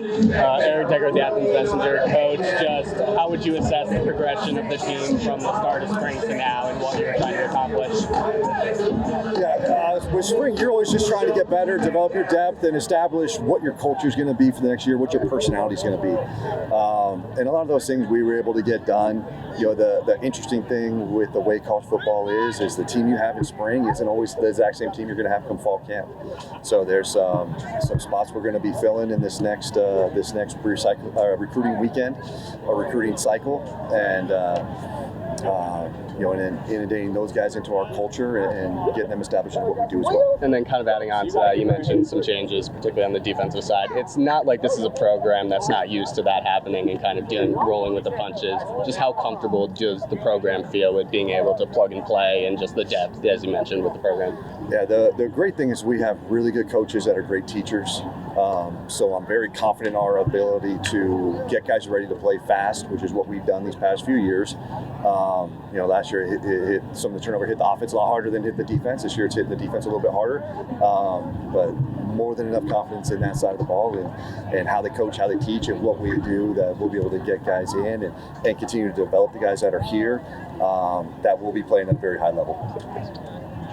Eric Decker with the Athens Messenger. Coach, just how would you assess the progression of the team from the start of spring to now and what you're trying to accomplish? With spring, you're always just trying to get better, develop your depth, and establish what your culture is going to be for the next year, what your personality is going to be. And a lot of those things we were able to get done. You know, the interesting thing with the way college football is the team you have in spring isn't always the exact same team you're going to have come fall camp. So there's some spots we're going to be filling in this next recruiting weekend or recruiting cycle, and and integrating those guys into our culture and getting them established in what we do as well. And then kind of adding on to that, you mentioned some changes, particularly on the defensive side. It's not like this is a program that's not used to that happening and kind of rolling with the punches. Just how comfortable does the program feel with being able to plug and play and just the depth, as you mentioned, with the program? Yeah, the great thing is we have really good coaches that are great teachers. So I'm very confident in our ability to get guys ready to play fast, which is what we've done these past few years. Last year it hit some of the turnover hit the offense a lot harder than hit the defense. This year it's hitting the defense a little bit harder, but more than enough confidence in that side of the ball and how they coach, how they teach, and what we do that we'll be able to get guys in and continue to develop the guys that are here that will be playing at a very high level.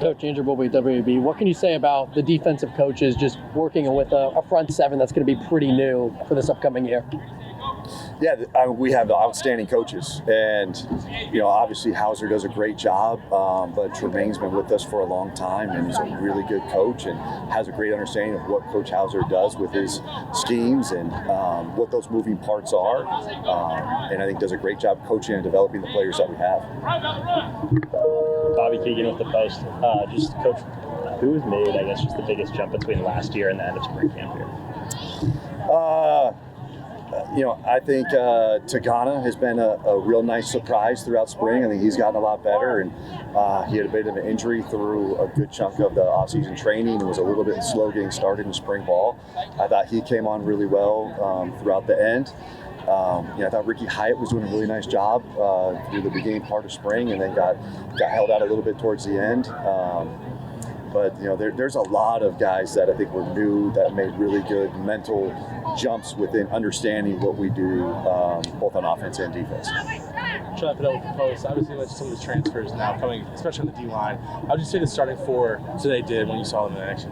Coach Andrew Bowlby, WAB, what can you say about the defensive coaches just working with a front seven that's going to be pretty new for this upcoming year? Yeah, we have outstanding coaches, and obviously Hauser does a great job, but Tremaine's been with us for a long time, and he's a really good coach and has a great understanding of what Coach Hauser does with his schemes and what those moving parts are, and I think does a great job coaching and developing the players that we have. Bobby Keegan with the Post. Just Coach, who's made, I guess, just the biggest jump between last year and the end of spring camp here? I think Tagana has been a real nice surprise throughout spring. I think he's gotten a lot better, and he had a bit of an injury through a good chunk of the off-season training and was a little bit slow getting started in spring ball. I thought he came on really well throughout the end. I thought Ricky Hyatt was doing a really nice job through the beginning part of spring and then got held out a little bit towards the end. But there's a lot of guys that I think were new that made really good mental jumps within understanding what we do, both on offense and defense. Trying to put up with the Post. Obviously, with some of the transfers now coming, especially on the D line, how would you say the starting four today did when you saw them in action?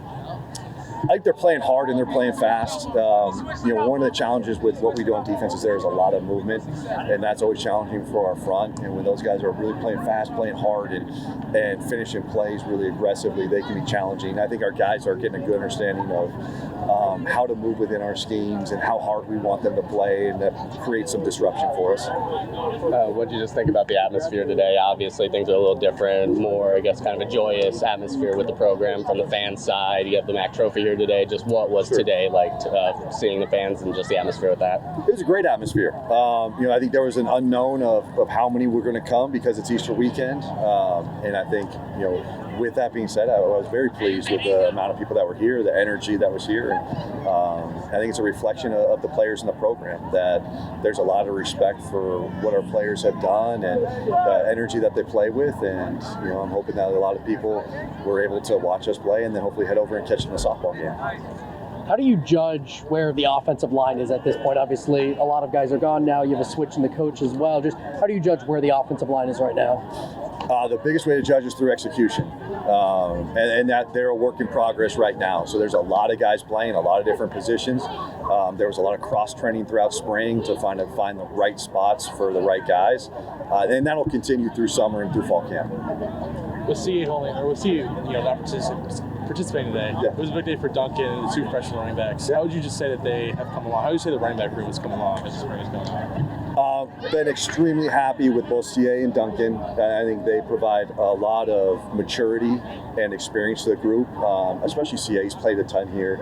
I think they're playing hard and they're playing fast. One of the challenges with what we do on defense is there's a lot of movement, and that's always challenging for our front. And when those guys are really playing fast, playing hard, and finishing plays really aggressively, they can be challenging. I think our guys are getting a good understanding of how to move within our schemes and how hard we want them to play, and that creates some disruption for us. What did you just think about the atmosphere today? Obviously, things are a little different, more, I guess, kind of a joyous atmosphere with the program from the fan side. You have the MAC Trophy here today. Just what was today like seeing the fans and just the atmosphere with that? It was a great atmosphere. I think there was an unknown of how many were going to come because it's Easter weekend. And I think, with that being said, I was very pleased with the amount of people that were here, the energy that was here. And I think it's a reflection of the players in the program, that there's a lot of respect for what our players have done and the energy that they play with. And, I'm hoping that a lot of people were able to watch us play and then hopefully head over and catch them in a softball game. How do you judge where the offensive line is at this point? Obviously, a lot of guys are gone now. You have a switch in the coach as well. Just how do you judge where the offensive line is right now? The biggest way to judge is through execution, and that they're a work in progress right now. So there's a lot of guys playing a lot of different positions. There was a lot of cross training throughout spring to find the right spots for the right guys, and that'll continue through summer and through fall camp. We'll see not participating today. Yeah. It was a big day for Duncan and the two freshman running backs. How would you just say that they have come along? How would you say the running back room has come along as the spring is going on? Been extremely happy with both CA and Duncan. I think they provide a lot of maturity and experience to the group, especially CA. He's played a ton here.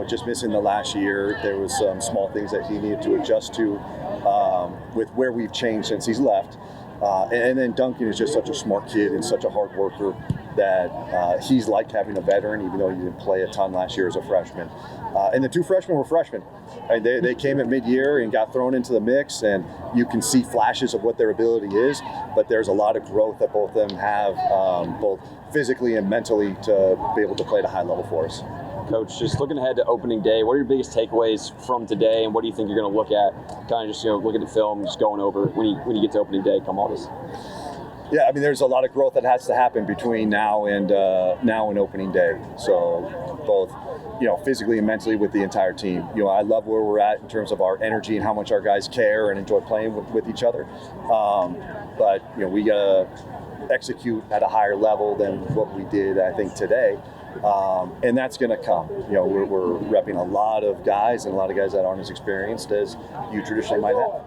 Just missing the last year, there was some small things that he needed to adjust to with where we've changed since he's left. And then Duncan is just such a smart kid and such a hard worker that he's liked having a veteran, even though he didn't play a ton last year as a freshman. And the two freshmen were freshmen. They came at mid-year and got thrown into the mix, and you can see flashes of what their ability is, but there's a lot of growth that both of them have, both physically and mentally, to be able to play at a high level for us. Coach, just looking ahead to opening day, what are your biggest takeaways from today, and what do you think you're going to look at? Kind of just looking at film, just going over when you get to opening day come August. Yeah, I mean, there's a lot of growth that has to happen between now and opening day. So both, physically and mentally with the entire team. I love where we're at in terms of our energy and how much our guys care and enjoy playing with each other. But we gotta execute at a higher level than what we did, I think, today. And that's going to come. We're repping a lot of guys and a lot of guys that aren't as experienced as you traditionally might have.